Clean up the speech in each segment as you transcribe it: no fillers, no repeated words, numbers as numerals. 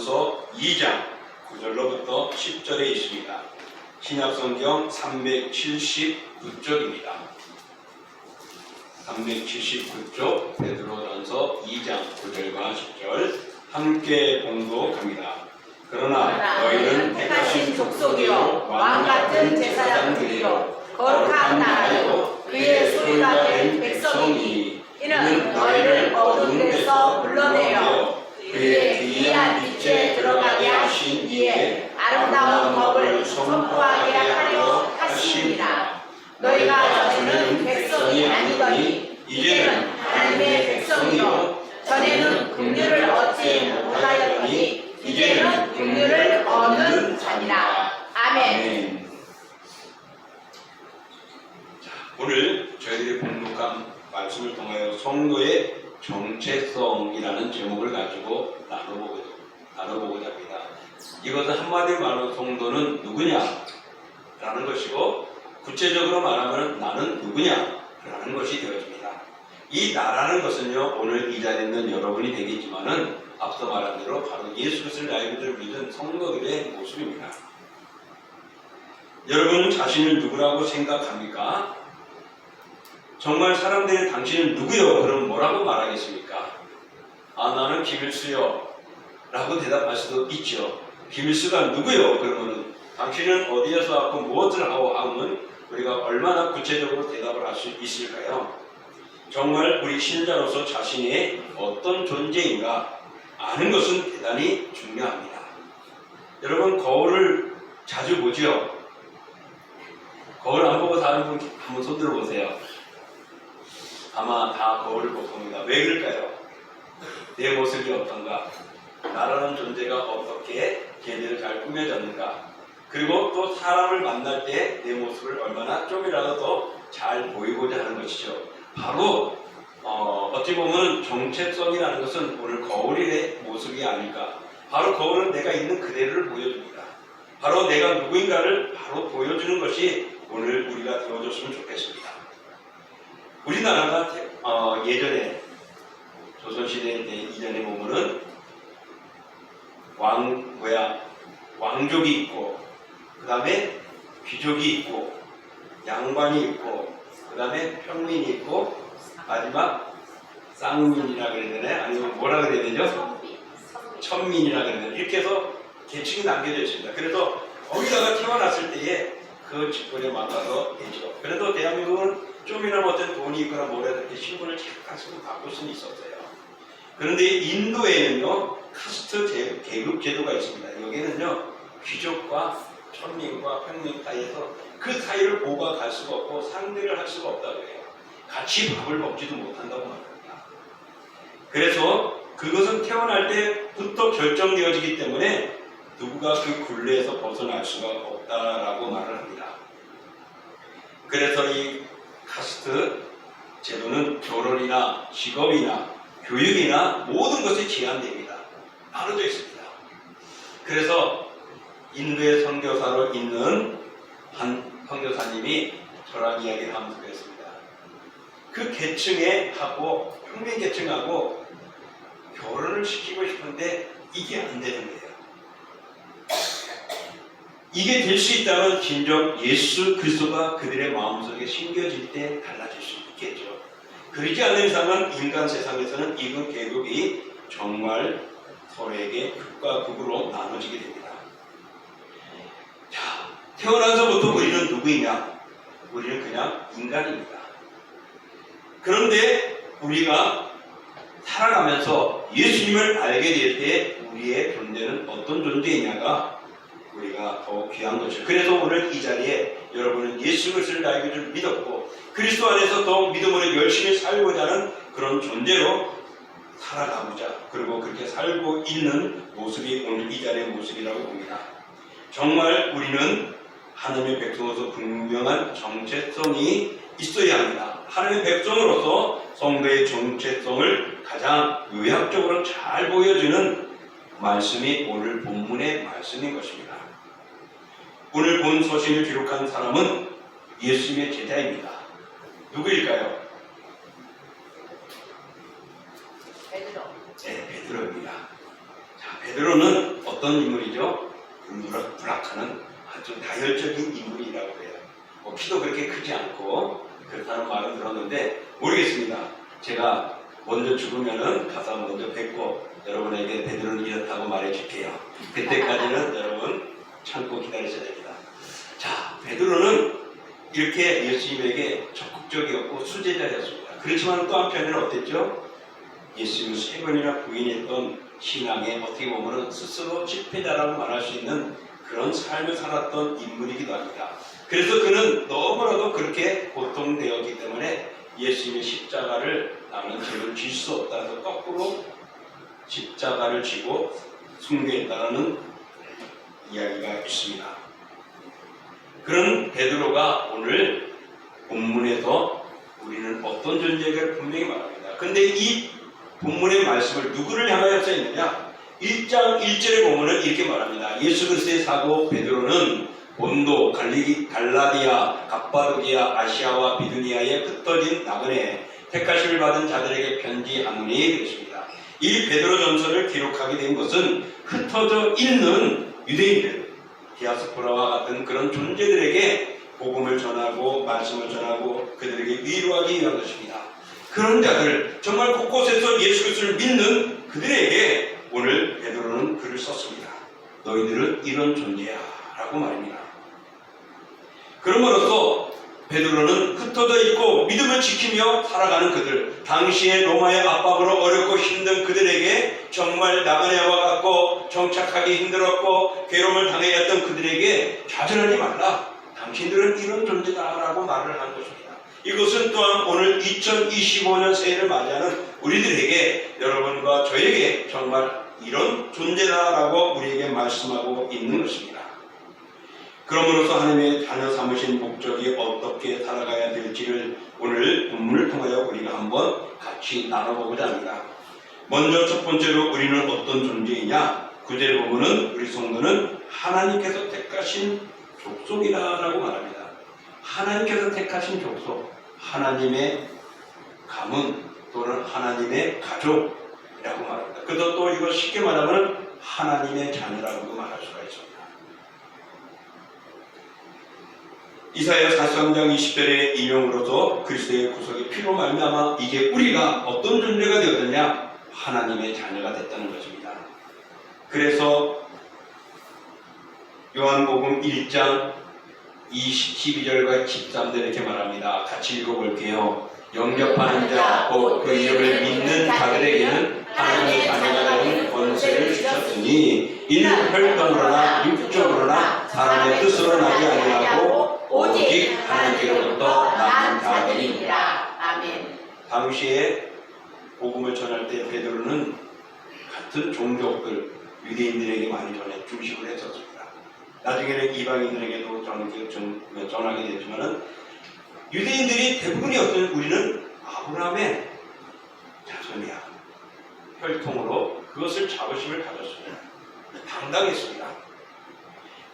베드로전서 2장 9절로부터 10절에 있습니다. 신약성경 379쪽입니다. 379쪽 베드로전서 2장 9절과 10절 함께 봉독합니다. 그러나 너희는 택하신 족속이요 왕같은 제사장들이요 거룩한 나라요 그의 소유가 된 백성이니 이는 너희를 어두운 데서 불러내어 그의 귀한 빛에 들어가게 하신 이에 아름다운 법을 선포하게 하려 하심이라. 너희가 전에는 백성이 아니더니 이제는 하나님의 백성이요 전에는 긍휼을 얻지 못하였더니 이제는 긍휼을 얻는 자니라. 아멘. 오늘 저희들이 봉독한 말씀을 통하여 성도의 정체성이라는 제목을 가지고 나눠보고자 합니다. 이것은 한마디로 말하면 성도는 누구냐라는 것이고, 구체적으로 말하면 나는 누구냐라는 것이 되어집니다. 이 나라는 것은요, 오늘 이 자리에 있는 여러분이 되겠지만은 앞서 말한 대로 바로 예수 그리스도를 알고 믿은 성도들의 모습입니다. 여러분은 자신을 누구라고 생각합니까? 정말 사람들이 당신은 누구요? 그럼 뭐라고 말하겠습니까? 나는 김일수요 라고 대답할 수도 있죠. 김일수가 누구요? 그러면 당신은 어디에서 왔고 무엇을 하고 하면 우리가 얼마나 구체적으로 대답을 할 수 있을까요? 정말 우리 신자로서 자신이 어떤 존재인가 아는 것은 대단히 중요합니다. 여러분, 거울을 자주 보죠? 거울 안 보고 다른 분 한번 손 들어보세요. 아마 다 거울을 볼 겁니다. 왜 그럴까요? 내 모습이 어떤가? 나라는 존재가 어떻게 걔네를 잘 꾸며졌는가? 그리고 또 사람을 만날 때 내 모습을 얼마나 좀이라도 더 잘 보이고자 하는 것이죠. 바로 어찌 보면 정체성이라는 것은 오늘 거울의 모습이 아닐까. 바로 거울은 내가 있는 그대로를 보여줍니다. 바로 내가 누구인가를 바로 보여주는 것이 오늘 우리가 되어줬으면 좋겠습니다. 우리나라가 예전에 조선시대 때 이전에 보면은 왕족이 있고, 그 다음에 귀족이 있고, 양반이 있고, 그 다음에 평민이 있고, 마지막 쌍민이라 그래야 되나요? 아니면 뭐라 그래야 되죠? 천민이라 그래야 되나요? 이렇게 해서 계층이 남겨져 있습니다. 그래서 거기다가 태어났을 때에 그 직분에 맞춰서 되죠. 그래도 대한민국은 좀이나 어떤 돈이 있거나 뭐라도 이렇게 신분을 착각하시고 바꿀 수는 있었어요. 그런데 인도에는요, 카스트 계급 제도가 있습니다. 여기는요, 귀족과 천민과 평민 사이에서 그 사이를 보고 갈 수가 없고 상대를 할 수가 없다고 해요. 같이 밥을 먹지도 못한다고 말합니다. 그래서 그것은 태어날 때부터 결정되어지기 때문에 누구가 그 굴레에서 벗어날 수가 없다라고 말을 합니다. 그래서 이 카스트 제도는 결혼이나 직업이나 교육이나 모든 것에 제한됩니다. 나눠져 있습니다. 그래서 인도의 선교사로 있는 한 선교사님이 저랑 이야기를 하면서 그랬습니다. 그 계층에 하고 평민 계층하고 결혼을 시키고 싶은데 이게 안 되는 거예요. 이게 될 수 있다면 진정 예수 그리스도가 그들의 마음속에 심겨질 때 달라질 수 있겠죠. 그러지 않는 이상은 인간 세상에서는 이그 계급이 정말 서로에게 극과 극으로 나눠지게 됩니다. 자, 태어나서부터 우리는 누구이냐? 우리는 그냥 인간입니다. 그런데 우리가 살아가면서 예수님을 알게 될 때 우리의 존재는 어떤 존재이냐가 우리가 더 귀한 것이죠. 그래서 오늘 이 자리에 여러분은 예수 그리스도를 알게 줄 믿었고 그리스도 안에서 더 믿음으로 열심히 살고자 하는 그런 존재로 살아가고자, 그리고 그렇게 살고 있는 모습이 오늘 이 자리의 모습이라고 봅니다. 정말 우리는 하나님의 백성으로서 분명한 정체성이 있어야 합니다. 하나님의 백성으로서 성도의 정체성을 가장 요약적으로 잘 보여주는 말씀이 오늘 본문의 말씀인 것입니다. 오늘 본 서신을 기록한 사람은 예수님의 제자입니다. 누구일까요? 베드로. 네, 베드로입니다. 자, 베드로는 어떤 인물이죠? 불악하는 아주 다혈적인 인물이라고 해요. 뭐 키도 그렇게 크지 않고 그렇다는 말은 들었는데 모르겠습니다. 제가 먼저 죽으면은 가서 먼저 뵙고 여러분에게 베드로는 이렇다고 말해줄게요. 그때까지는 여러분 참고 기다리셔야 됩니다. 자, 베드로는 이렇게 예수님에게 적극적이었고 수제자였습니다. 그렇지만 또 한편에는 어땠죠? 예수님을 3번이나 부인했던 신앙에 어떻게 보면 스스로 실패자라고 말할 수 있는 그런 삶을 살았던 인물이기도 합니다. 그래서 그는 너무나도 그렇게 고통되었기 때문에 예수님의 십자가를 나는 죄를 질 수 없다 해서 거꾸로 십자가를 지고 숭배했다는 이야기가 있습니다. 그런 베드로가 오늘 본문에서 우리는 어떤 존재를 분명히 말합니다. 근데 이 본문의 말씀을 누구를 향하여 써있느냐? 1장 1절에 보면은 이렇게 말합니다. 예수 그리스도의 사도 베드로는 본도, 갈라디아, 갑바도기아, 아시아와 비두니아에 흩어진 나그네 택하심을 받은 자들에게 편지하노니 그랬습니다. 이 베드로 전서를 기록하게 된 것은 흩어져 있는 유대인들, 디아스포라와 같은 그런 존재들에게 복음을 전하고 말씀을 전하고 그들에게 위로하기 위한 것입니다. 그런 자들, 정말 곳곳에서 예수 그리스도를 믿는 그들에게 오늘 베드로는 글을 썼습니다. 너희들은 이런 존재야 라고 말입니다. 그럼으로써 베드로는 흩어져 있고 믿음을 지키며 살아가는 그들, 당시의 로마의 압박으로 어렵고 힘든 그들에게 정말 나그네와 같고 정착하기 힘들었고 괴로움을 당해야 했던 그들에게 좌절하지 말라. 당신들은 이런 존재다라고 말을 하는 것입니다. 이것은 또한 오늘 2025년 새해를 맞이하는 우리들에게, 여러분과 저에게 정말 이런 존재다라고 우리에게 말씀하고 있는 것입니다. 그러므로서 하나님의 자녀 삼으신 목적이 어떻게 살아가야 될지를 오늘 본문을 통하여 우리가 한번 같이 나눠보고자 합니다. 먼저 첫 번째로 우리는 어떤 존재이냐? 9절에 보면은 우리 성도는 하나님께서 택하신 족속이라고 말합니다. 하나님께서 택하신 족속, 하나님의 가문 또는 하나님의 가족이라고 말합니다. 그래서 또 이거 쉽게 말하면 하나님의 자녀라고도 말할 수가 있습니다. 이사야 43장 20절의 인용으로도 그리스도의 구속의 피로 말미암아 이제 우리가 어떤 존재가 되었느냐? 하나님의 자녀가 됐다는 것입니다. 그래서 요한복음 1장 12절과 13절 이렇게 말합니다. 같이 읽어볼게요. 영접하는 자, 곧 그 이름을 믿는 자들에게는 하나님의 자녀가 되는 권세를 주셨으니 이는 혈통으로나 육적으로나 사람의 뜻으로 나지 아니하고 오직 하나님께로부터 난 자들이니라. 아멘. 당시에 복음을 전할 때 베드로는 같은 종족들, 유대인들에게 많이 중심을 했었습니다. 나중에는 이방인들에게도 전하게 됐지만은 유대인들이 대부분이었던 우리는 아브라함의 자손이야. 혈통으로 그것을 자부심을 가졌습니다. 당당했습니다.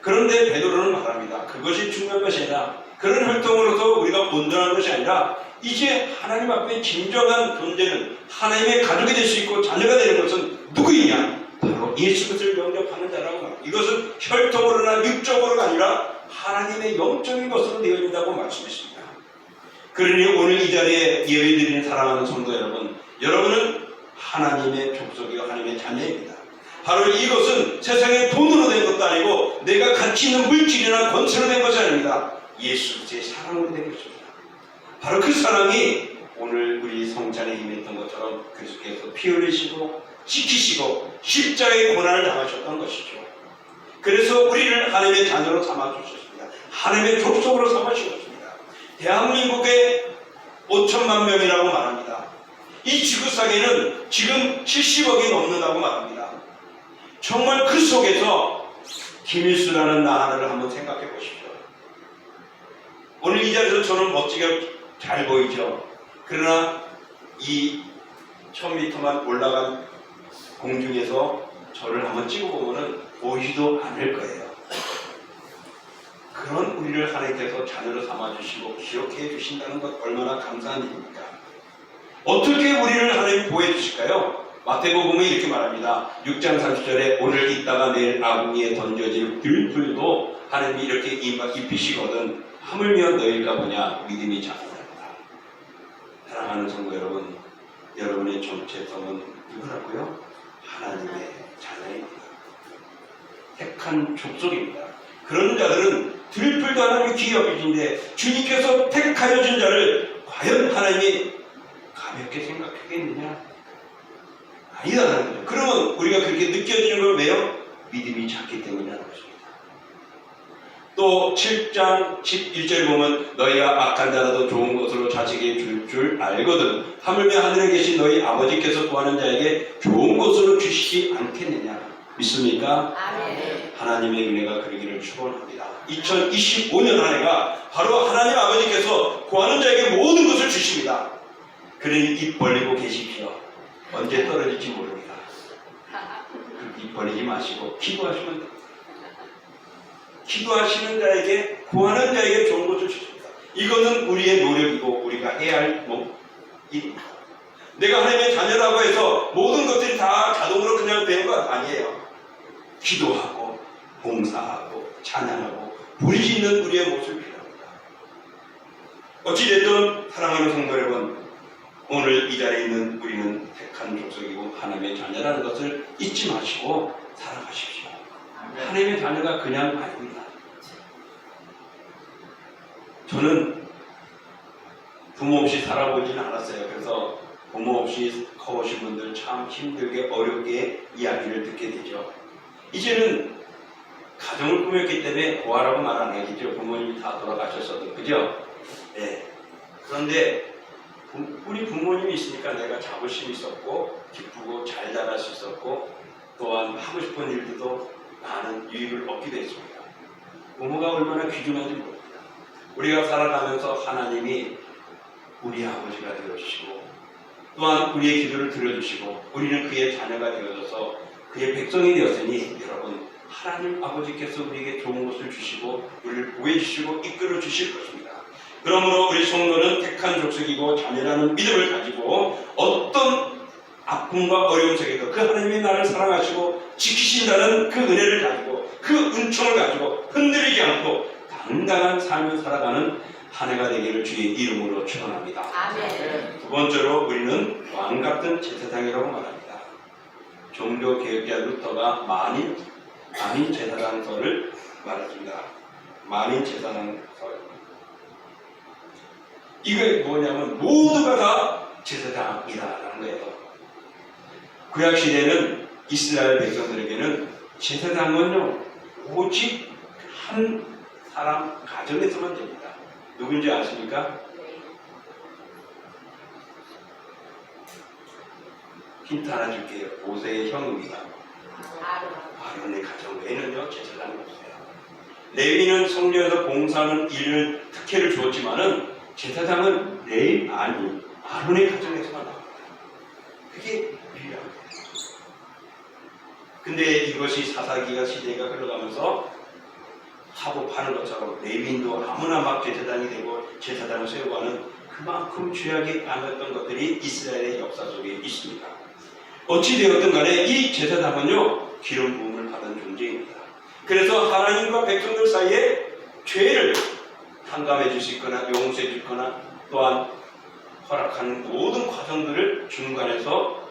그런데 베드로는 말합니다. 그것이 중요한 것이 아니라 그런 혈통으로서 우리가 온전한 것이 아니라 이제 하나님 앞에 진정한 존재는 하나님의 가족이 될 수 있고 자녀가 되는 것은 누구이냐? 바로 예수 그리스도를 영접하는 자라고 말합니다. 이것은 혈통으로나 육적으로가 아니라 하나님의 영적인 것으로 되어진다고 말씀했습니다. 그러니 오늘 이 자리에 예배드리는 사랑하는 성도 여러분, 여러분은 하나님의 족속이요 하나님의 자녀입니다. 바로 이것은 세상의 돈으로 된 것도 아니고 내가 가치 있는 물질이나 권세로 된 것이 아닙니다. 예수 그리스도의 사랑으로 된 것입니다. 바로 그 사랑이 오늘 우리 성찬에 임했던 것처럼 그리스도께서 피 흘리시고 지키시고 십자가의 고난을 당하셨던 것이죠. 그래서 우리를 하나님의 자녀로 삼아주셨습니다. 하나님의 족속으로 삼아주셨습니다. 대한민국의 5천만 명이라고 말합니다. 이 지구상에는 지금 70억이 넘는다고 말합니다. 정말 그 속에서 김일수라는 나 하나를 한번 생각해 보십시오. 오늘 이 자리에서 저는 멋지게 잘 보이죠. 그러나 이 1000m만 올라간 공중에서 저를 한번 찍어보면 보이지도 않을 거예요. 그런 우리를 하나님께서 자녀로 삼아주시고 기억해 주신다는 것 얼마나 감사한 일입니까? 어떻게 우리를 하나님 보호해 주실까요? 마태복음은 이렇게 말합니다. 6장 30절에 오늘 있다가 내일 아궁이에 던져질 들풀도 하나님이 이렇게 입히시거든 하물며 너희가 뭐냐 믿음이 작습니다. 사랑하는 성도 여러분, 여러분의 정체성은 누구라고요? 하나님의 자녀입니다. 택한 족속입니다. 그런 자들은 들풀도 하나님의 귀히 여기신데 주님께서 택하여 준 자를 과연 하나님이 가볍게 생각하겠느냐? 아니다라는 거죠. 그러면 우리가 그렇게 느껴지는 걸 왜요? 믿음이 작기 때문이라는 것입니다. 또 7장 11절 보면 너희가 악한 자라도 좋은 것으로 자식에게 줄 알거든 하물며 하늘에 계신 너희 아버지께서 구하는 자에게 좋은 것으로 주시지 않겠느냐. 믿습니까? 아멘. 하나님의 은혜가 그러기를 축원합니다. 2025년 한 해가 바로 하나님 아버지께서 구하는 자에게 모든 것을 주십니다. 그러니 입 벌리고 계십시오. 언제 떨어질지 모릅니다. 입 벌리지 마시고 기도하시면 됩니다. 기도하시는 자에게 구하는 자에게 좋은 것을 주십니다. 이거는 우리의 노력이고 우리가 해야 할 일입니다. 내가 하나님의 자녀라고 해서 모든 것들이 다 자동으로 그냥 되는 건 아니에요. 기도하고 봉사하고 찬양하고 부르짖는 우리의 모습이 필요합니다. 어찌됐든 사랑하는 성도 여러분, 오늘 이 자리에 있는 우리는 택한 족속이고 하나님의 자녀라는 것을 잊지 마시고 살아가십시오. 하나님의 자녀가 그냥 아닙니다. 저는 부모 없이 살아보지는 않았어요. 그래서 부모 없이 커오신 분들 참 힘들게 어렵게 이야기를 듣게 되죠. 이제는 가정을 꾸몄기 때문에 고아라고 말 안 하겠죠. 부모님이 다 돌아가셨어도. 그죠? 네. 그런데 우리 부모님이 있으니까 내가 자부심이 있었고 기쁘고 잘 자랄 수 있었고 또한 하고 싶은 일들도 많은 유익을 얻기도 했습니다. 부모가 얼마나 귀중한지 모릅니다. 우리가 살아가면서 하나님이 우리 아버지가 되어주시고 또한 우리의 기도를 들어주시고 우리는 그의 자녀가 되어져서 그의 백성이 되었으니 여러분 하나님 아버지께서 우리에게 좋은 것을 주시고 우리를 보호해 주시고 이끌어 주실 것입니다. 그러므로 우리 성도는 택한 족속이고 자녀라는 믿음을 가지고 어떤 아픔과 어려움 속에서 그 하나님이 나를 사랑하시고 지키신다는 그 은혜를 가지고 그 은총을 가지고 흔들리지 않고 당당한 삶을 살아가는 한 해가 되기를 주의 이름으로 축원합니다. 아멘. 두 번째로 우리는 왕같은 제사장이라고 말합니다. 종교개혁자 루터가 만인 제사장서를 말했습니다. 만인 제사장서. 이게 뭐냐면 모두가 다 제사장이라는 거예요. 구약시대는 이스라엘 백성들에게는 제사장은요 오직 한 사람 가정에서만 됩니다. 누군지 아십니까? 힌트 하나 줄게요. 모세의 형입니다. 아론의 가정 외에는요 제사장이 없어요. 레위는 성전에서 봉사하는 일을 특혜를 주었지만은 제사장은 아론의 가정에서만 나옵니다. 그게 유일합니다. 근데 이것이 사사기가 시대가 흘러가면서 하고 파는 것처럼 레위인도 아무나 막 제사장이 되고 제사장을 세우고 하는 그만큼 죄악이 많았던 것들이 이스라엘의 역사 속에 있습니다. 어찌되었든 간에 이 제사장은요 기름 부음을 받은 존재입니다. 그래서 하나님과 백성들 사이에 죄를 탕감해 줄 수 있거나 용서해 주거나 또한 허락하는 모든 과정들을 중간에서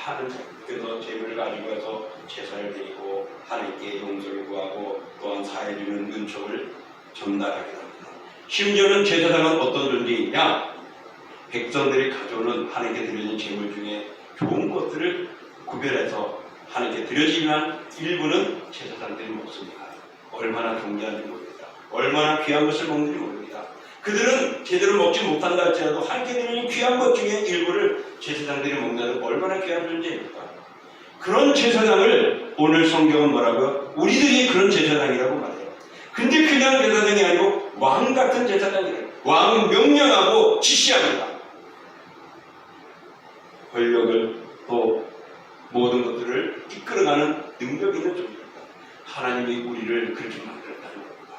하는 그래서 제물을 가지고 해서 제사를 드리고 하나님께 용서를 구하고 또한 사해주는 은총을 전달하게 합니다. 심지어는 제사장은 어떤 존재이냐? 백성들이 가져오는 하나님께 드려진 제물 중에 좋은 것들을 구별해서 하나님께 드려지만 일부는 제사장들이 먹습니다. 얼마나 존귀한지 모릅니다. 얼마나 귀한 것을 먹는지 모릅니다. 그들은 제대로 먹지 못한다 할지라도 하나님께 드리는 귀한 것 중에 일부를 제사장들이 먹는다는 얼마나 귀한 존재입니까? 그런 제사장을 오늘 성경은 뭐라고요? 우리들이 그런 제사장이라고 말해요. 근데 그냥 제사장이 아니고 왕 같은 제사장이래요. 왕은 명령하고 지시합니다. 권력을 또 모든 것들을 이끌어가는 능력 있는 존재입니다. 하나님이 우리를 그렇게 만들었다는 겁니다.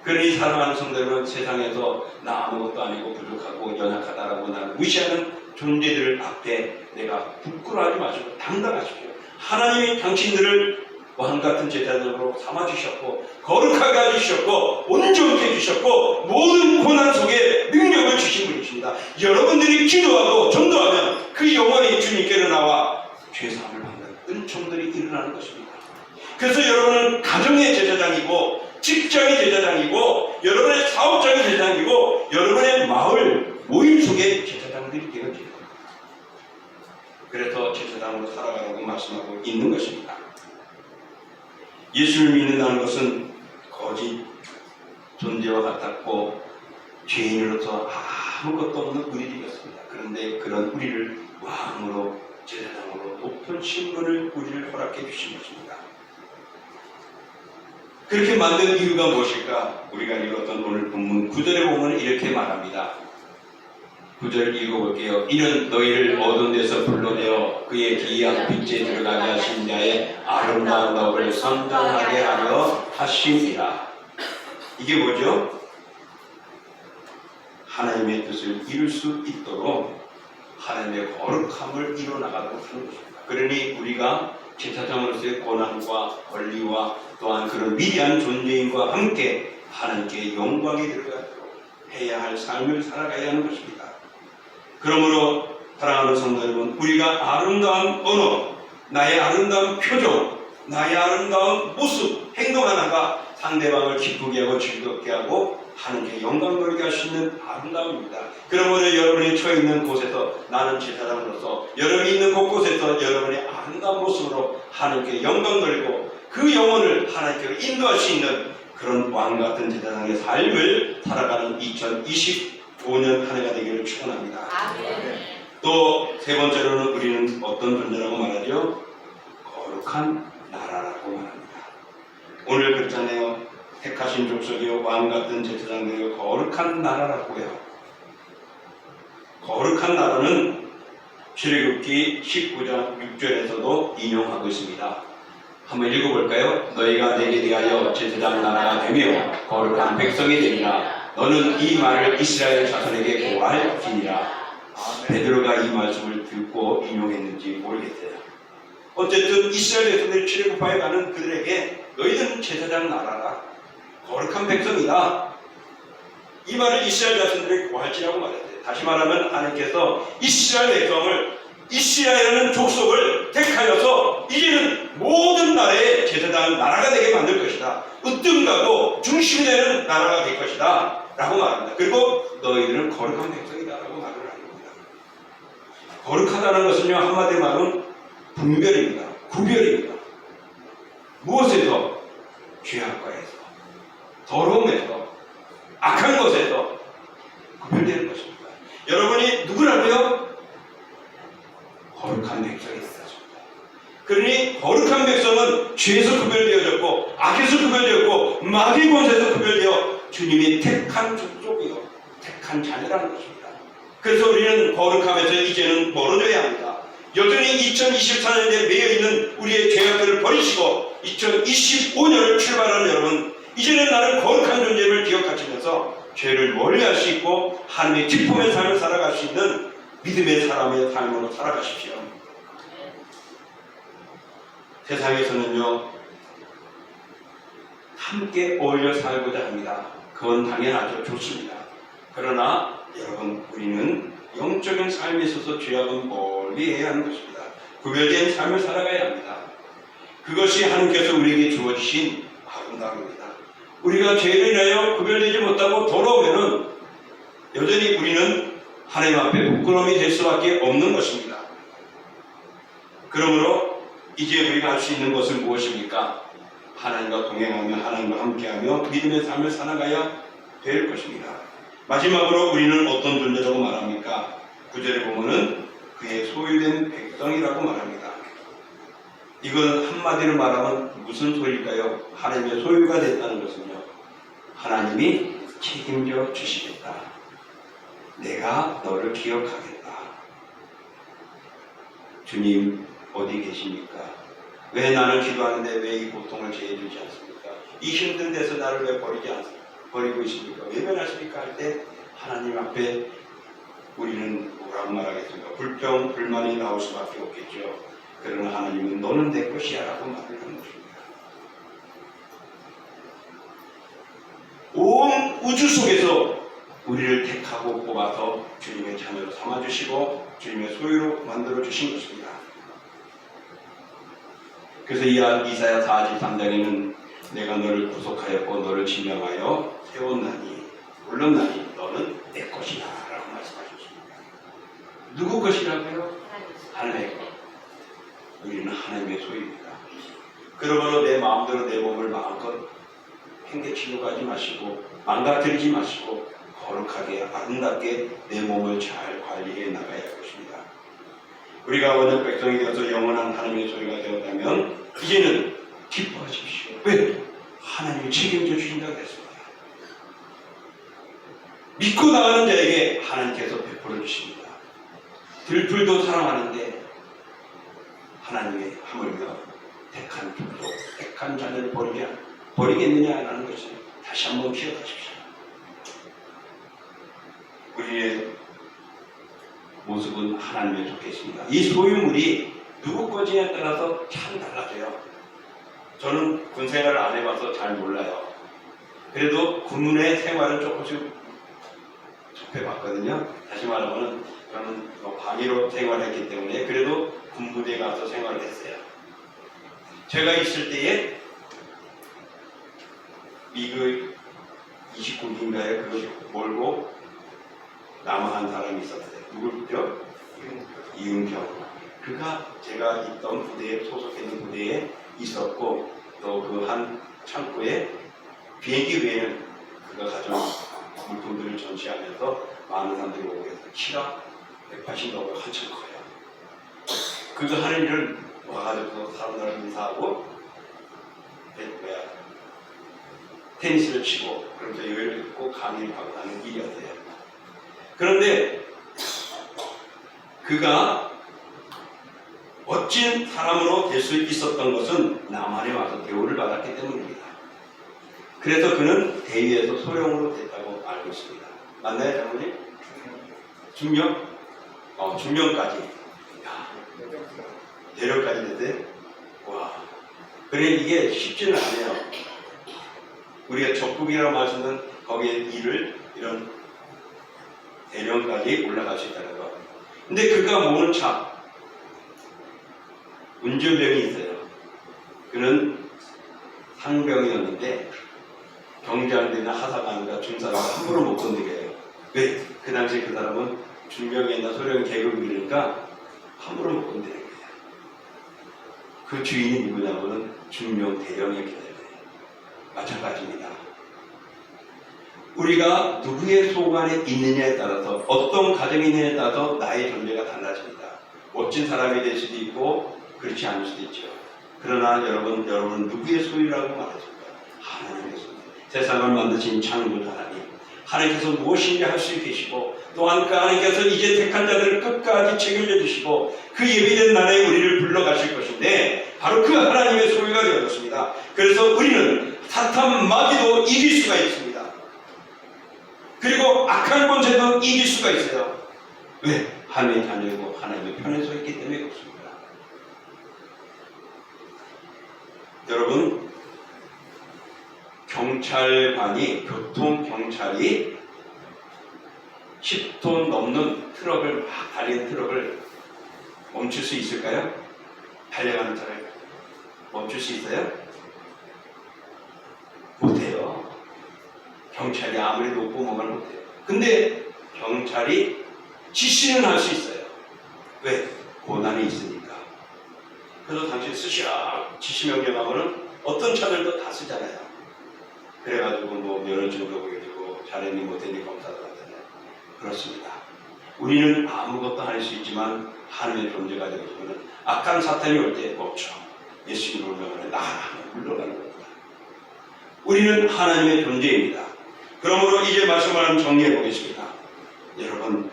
그러니 사랑하는 성도들은 세상에서 나 아무것도 아니고 부족하고 연약하다라고 나를 무시하는 존재들 앞에 내가 부끄러워하지 마시고 당당하십시오. 하나님이 당신들을 왕같은 제자들로 삼아주셨고 거룩하게 해주셨고 온전케 해주셨고 모든 고난 속에 능력을 주신 분이십니다. 여러분들이 기도하고 전도하면 그 영원히 주님께로 나와 죄사함을 받는 은총들이 일어나는 것입니다. 그래서 여러분은 가정의 제사장이고 직장의 제사장이고 여러분의 사업장의 제사장이고 여러분의 마을 모임 속의 제사장들이 되어야 됩니다. 그래서 제사장으로 살아가라고 말씀하고 있는 것입니다. 예수를 믿는다는 것은 거짓 존재와 같았고 죄인으로서 아무것도 없는 우리들이었습니다. 그런데 그런 우리를 왕으로 제사장으로 높은 신분을 우리를 허락해 주신 것입니다. 그렇게 만든 이유가 무엇일까? 우리가 읽었던 오늘 본문 9절에 보면 이렇게 말합니다. 9절 읽어볼게요. 이는 너희를 어두운 데서 불러내어 그의 기이한 빛에 들어가게 하신 자의 아름다운 법을 선정하게 하려 하심이라. 이게 뭐죠? 하나님의 뜻을 이룰 수 있도록 하나님의 거룩함을 이뤄나가도록 하는 것입니다. 그러니 우리가 제사장으로서의 고난과 권리와 또한 그런 위대한 존재인과 함께 하나님께 영광이 들어가도록 해야 할 삶을 살아가야 하는 것입니다. 그러므로 사랑하는 성도 여러분, 우리가 아름다운 언어, 나의 아름다운 표정, 나의 아름다운 모습, 행동 하나가 상대방을 기쁘게 하고 즐겁게 하고 하나님께 영광 돌리게 할 수 있는 아름다움입니다. 그러므로 여러분이 처해 있는 곳에서 나는 제사장으로서 여러분이 있는 곳곳에서 여러분의 아름다운 모습으로 하나님께 영광 돌리고 그 영혼을 하나님께로 인도할 수 있는 그런 왕같은 제사장의 삶을 살아가는 2025년 한 해가 되기를 축원합니다. 또 세 번째로는 우리는 어떤 존재라고 말하죠? 거룩한 나라라고 말합니다. 오늘 그렇잖아요. 택하신 족속이요 왕같은 제사장들이요 거룩한 나라라고요. 거룩한 나라는 출애굽기 19장 6절에서도 인용하고 있습니다. 한번 읽어볼까요? 너희가 내게 대하여 제사장 나라가 되며 거룩한 백성이 되리라. 너는 이 말을 이스라엘 자손에게 고할지니라. 베드로가 이 말씀을 듣고 인용했는지 모르겠어요. 어쨌든 이스라엘 백성들이 출애굽하여 가는 그들에게 너희는 제사장 나라라. 거룩한 백성이다. 이 말을 이스라엘 자손들에게 고할지라고 말했어요. 다시 말하면 하나님께서 이스라엘 백성을 이스라엘이라는 족속을 택하여서 이제는 모든 나라의 제사장 나라가 되게 만들 것이다. 으뜸가고 중심이 되는 나라가 될 것이다 라고 말합니다. 그리고 너희들은 거룩한 백성이다 라고 말을 하는 겁니다. 거룩하다는 것은요 한마디로 말하면 분별입니다. 구별입니다. 무엇에서? 죄악과에서, 더러움에서, 악한 것에서 구별되는 것입니다. 여러분이 누구라고요? 거룩한 백성이 있습니다. 그러니 거룩한 백성은 죄에서 구별되어졌고 악에서 구별되었고 마귀의 권세에서 구별되어 주님이 택한 족속이요 택한 자녀라는 것입니다. 그래서 우리는 거룩함에서 이제는 멀어져야 합니다. 여전히 2024년에 매여있는 우리의 죄악들을 버리시고 2025년을 출발하는 여러분, 이제는 나는 거룩한 존재를 기억하시면서 죄를 멀리할 수 있고 하나님의 기쁨의 삶을 살아갈 수 있는 믿음의 사람의 삶으로 살아가십시오. 세상에서는요 함께 어울려 살고자 합니다. 그건 당연하죠. 좋습니다. 그러나 여러분, 우리는 영적인 삶에 있어서 죄악은 멀리 해야 하는 것입니다. 구별된 삶을 살아가야 합니다. 그것이 하나님께서 우리에게 주어주신 아름다움입니다. 우리가 죄를 인하여 구별되지 못하고 돌아오면은 여전히 우리는 하나님 앞에 부끄러움이 될 수밖에 없는 것입니다. 그러므로 이제 우리가 할 수 있는 것은 무엇입니까? 하나님과 동행하며 하나님과 함께하며 믿음의 삶을 살아가야 될 것입니다. 마지막으로 우리는 어떤 존재라고 말합니까? 9절에 보면은 그의 소유된 백성이라고 말합니다. 이건 한마디로 말하면 무슨 소리일까요? 하나님의 소유가 됐다는 것은요, 하나님이 책임져 주시겠다. 내가 너를 기억하겠다. 주님 어디 계십니까? 왜 나를 기도하는데 왜 이 고통을 제해주지 않습니까? 이 힘든 데서 나를 왜 버리고 있습니까? 외면하십니까? 할 때 하나님 앞에 우리는 뭐라고 말하겠습니까? 불평, 불만이 나올 수밖에 없겠죠. 그러나 하나님은 너는 내 것이야 라고 말을 하는 것입니다. 온 우주 속에서 우리를 택하고 뽑아서 주님의 자녀로 삼아주시고 주님의 소유로 만들어주신 것입니다. 그래서 이사야 43장에는 내가 너를 구속하였고 너를 지명하여 세웠나니 불렀나니 너는 내 것이다 라고 말씀하셨습니다. 누구 것이라고요? 하나님의 것. 우리는 하나님의 소유입니다. 그러므로 내 마음대로 내 몸을 마음껏 행개치려고 하지 마시고 망가뜨리지 마시고 거룩하게 아름답게 내 몸을 잘 관리해 나가야 할 것입니다. 우리가 원한 백성이 되어서 영원한 하나님의 소유가 되었다면 이제는 기뻐하십시오. 왜? 하나님이 책임져 주신다고 했습니다. 믿고 나가는 자에게 하나님께서 베풀어 주십니다. 들풀도 사랑하는데 하나님의 하물며 택한 족속, 택한 자녀를 버리겠느냐라는 것을 다시 한번 기억하십시오. 우리의 모습은 하나님에 속해 있습니다. 이 소유물이 누구 것이냐에 따라서 참 달라져요. 저는 군 생활을 안 해봐서 잘 몰라요. 그래도 군문의 생활은 조금씩 접해봤거든요. 다시 말하면 저는 방위로 생활했기 때문에 그래도 군부대에 가서 생활을 했어요. 제가 있을 때에 미국 29기인가에 그것이 몰고 남아한 사람이 있었어요. 누구죠? 이은경. 그가 제가 있던 부대에 소속했던 부대에 있었고 또 그 한 창고에 비행기 외에는 그가 가져온 물품들을 전시하면서 많은 사람들이 오고 해서 키가 180 한참 커요. 그가 하는 일을 와가지고 사람들을 인사하고 테니스를 치고 그러면서 여유를 듣고 강의를 하고 하는 일이었어요. 그런데 그가 멋진 사람으로 될 수 있었던 것은 남한에 와서 대우를 받았기 때문입니다. 그래서 그는 대위에서 소령으로 됐다고 알고 있습니다. 맞나요, 장모님? 중령? 중령까지. 대령까지 됐어요? 와. 그래, 이게 쉽지는 않아요. 우리가 적국이라고 말씀은 거기에 일을 이런 대령까지 올라갈 수 있다는 거. 근데 그가 모는 차, 운전병이 있어요. 그는 상병이었는데 경장대나 하사관과 중사가 함부로 못 건드게 해요. 왜? 그 당시에 그 사람은 중병이나 소령 계급이니까 함부로 못 건드는 거예요. 그 주인이 누구냐면은 중령 대령이었기 때문에 마찬가지입니다. 우리가 누구의 속안에 있느냐에 따라서 어떤 가정이 있느냐에 따라서 나의 존재가 달라집니다. 멋진 사람이 될 수도 있고 그렇지 않을 수도 있죠. 그러나 여러분 누구의 소유라고 말하십니까? 하나님의 소유. 세상을 만드신 창조주 하나님. 하나님께서 무엇인지 할 수 계시고 또한 그 하나님께서 이제 택한 자들을 끝까지 책임져 주시고 그 예비된 날에 우리를 불러가실 것인데 바로 그 하나님의 소유가 되어졌습니다. 그래서 우리는 사탄 마귀도 이길 수가 있습니다. 그리고 악한 권세도 이길 수가 있어요. 왜? 하나님의 자녀이고 하나님의 편에 서 있기 때문에 그렇습니다. 여러분, 경찰관이, 교통경찰이 10톤 넘는 트럭을 막 달리는 트럭을 멈출 수 있을까요? 달려가는 차를 멈출 수 있어요? 못해요. 경찰이 아무리 높고 뭔가를 못해요. 근데 경찰이 지시는 할 수 있어요. 왜? 고난이 있으니까. 그래서 당신 쓰시라 지시 명령하면은 어떤 차들도 다 쓰잖아요. 그래가지고 뭐 면허증도 보여주고 잘했니 못했니 검사도 하잖아요. 그렇습니다. 우리는 아무것도 할 수 있지만 하나님의 존재가 되어지면 악한 사탄이 올 때 멈춰. 예수님을 명하는 나가라 물러가는 겁니다. 우리는 하나님의 존재입니다. 그러므로 이제 말씀을 한번 정리해 보겠습니다. 여러분,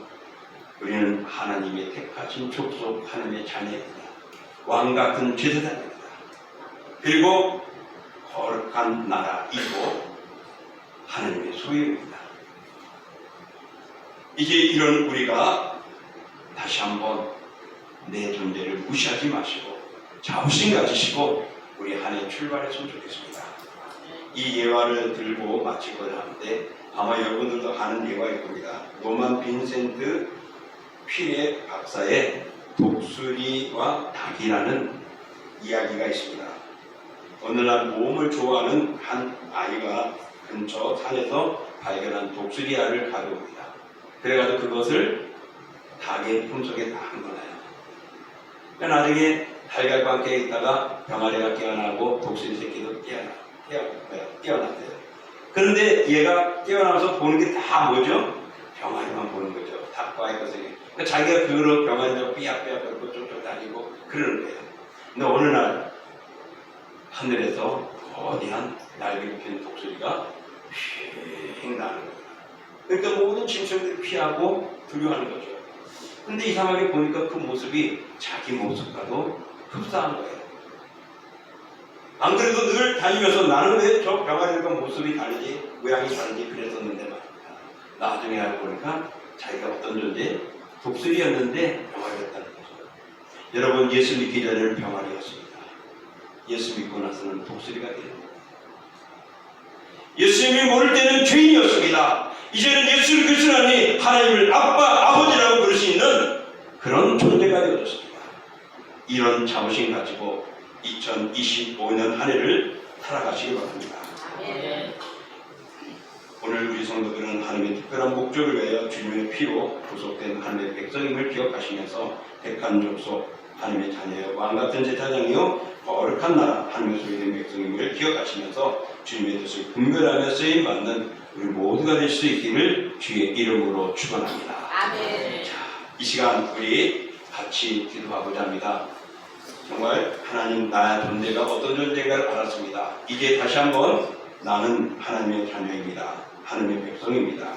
우리는 하나님의 택하신 족속 하나님의 자녀입니다. 왕 같은 제사장입니다. 그리고 거룩한 나라이고 하나님의 소유입니다. 이제 이런 우리가 다시 한번 내 존재를 무시하지 마시고 자부심 가지시고 우리 한 해 출발했으면 좋겠습니다. 이 예화를 들고 마치고자 하는데 아마 여러분들도 아는 예화일 겁니다. 노만 빈센트 필의 박사의 독수리와 닭이라는 이야기가 있습니다. 어느 날 모험을 좋아하는 한 아이가 근처 산에서 발견한 독수리 알을 가져옵니다. 그래가지고 그것을 닭의 품속에 딱 넣어놔요. 나중에 닭과 함께 있다가 병아리가 깨어나고 독수리 새끼도 깨어났대요. 그런데 얘가 깨어나서 보는 게 다 뭐죠? 병아리만 보는 거죠. 닭과의 것을. 그러니까 자기가 그런 병아리로 삐약삐약거리고 쫓쫓 다니고 그러는 거예요. 근데 어느 날 하늘에서 거대한 날개를 핀 독수리가 휙 나는 거예요. 그러니까 모든 짐승들이 피하고 두려워하는 거죠. 근데 이상하게 보니까 그 모습이 자기 모습과도 흡사한 거예요. 안 그래도 늘 다니면서 나는 왜 저 병아리과 모습이 다르지, 모양이 다르지 그랬었는데 말입니다. 나중에 알고 보니까 자기가 어떤 존재? 독수리였는데 병아리였다는 거죠. 여러분, 예수 믿기 전에는 병아리였습니다. 예수 믿고 나서는 독수리가 되는 거예요. 예수님이 모를 때는 죄인이었습니다. 이제는 예수 그리스도라니 하나님을 아빠, 아버지라고 부를 수 있는 그런 존재가 되어졌습니다. 이런 자부심 가지고 2025년 한 해를 살아가시기 바랍니다. 오늘 우리 성도들은 하나님의 특별한 목적을 위하여 주님의 피로 구속된 하나님의 백성임을 기억하시면서 택한 족속, 하나님의 자녀여 왕같은 제사장이요 거룩한 나라, 하나님의 소유된 백성임을 기억하시면서 주님의 뜻을 분별하며 쓰임받는 우리 모두가 될 수 있기를 주의 이름으로 축원합니다. 아멘. 자, 이 시간 우리 같이 기도하고자 합니다. 정말 하나님 나의 존재가 어떤 존재인가를 알았습니다. 이제 다시 한번 나는 하나님의 자녀입니다. 하나님의 백성입니다.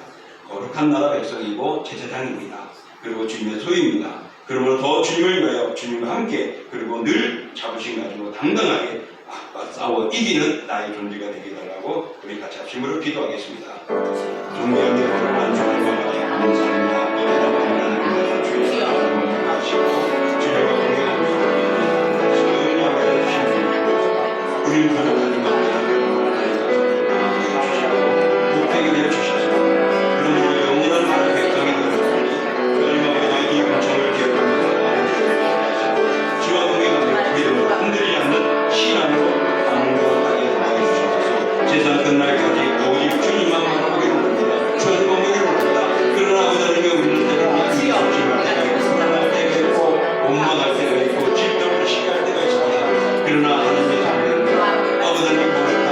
거룩한 나라 백성이고 제사장입니다. 그리고 주님의 소유입니다. 그러므로 더 주님을 위하여 주님과 함께 그리고 늘 자부심 가지고 당당하게 악과 싸워 이기는 나의 존재가 되게 달라고 우리 같이 합심으로 기도하겠습니다. 존귀한 여러분 안주를 받아 감사합니다. 이래라 주의 이름을 하시고 주님과 동행하며 소연히 하여 주시고 우리를 가져가는 것보다 육백이 되어 주셔서 그러므로 영원한 나라 백성이 되었으니 얼마나 이 공청을 기억하면서 주와 동행하며 믿음으로 흔들리지 않는 신앙으로 강력하게 도와해 주셔서 세상 끝날까지 오직 주님만 바라보기를 원합니다. 주님 보기를 원합니다. 그러나 하나님의 우리는 때로는 조심할 때가 있고 불안할 때가 있고 원망할 때가 있고 질병을 시기할 때가 있습니다. 그러나 하나님의 자녀는 아버지님 거룩한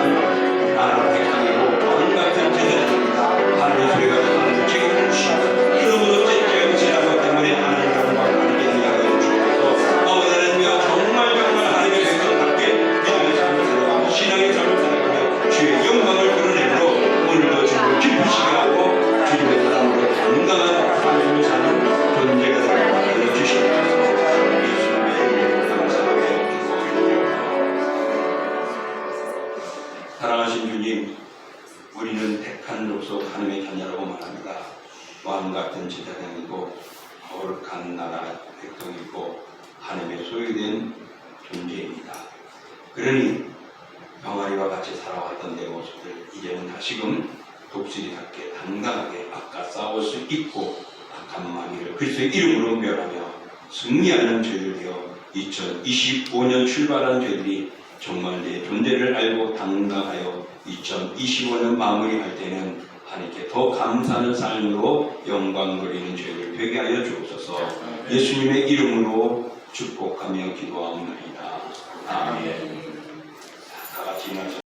나라 백성이고 왕 같은 제자입니다. 하나님의 소리가 하나님의 책임을 주시고 그러므로 제자의 지나고 때문에 하나님의 영광을 얘기하여 주셔서 아버지님과 정말 하나님의 백성답게 믿음의 삶을 살아가고 신앙의 삶을 살아가며 주의 영광을 드러내므로 오늘도 주님을 기쁘시게 하고 주님의 사랑으로 건강한 삶을 사는 존재가 되게 하여 주시옵소서. 예수님의 이름으로 감사하게 기도드립니다. 사랑하신 주님, 우리는 택한 족속 하나님의 자녀라고 말합니다. 왕같은 제사장이고 거룩한 나라 백성이고 하나님의 소유된 존재입니다. 그러니 병아리와 같이 살아왔던 내 모습을 이제는 다시금 독수리답게 당당하게 악과 싸울 수 있고 악한 마귀를 그리스도의 이름으로 멸하며 승리하는 죄를 되어 2025년 출발한 죄들이 정말 내 존재를 알고 당당하여 2025년 마무리할 때는 하나님께 더 감사하는 삶으로 영광 돌리는 죄를 되게 하여 주옵소서. 예수님의 이름으로 축복하며 기도하옵나이다. 아멘. 다 같이 일어나서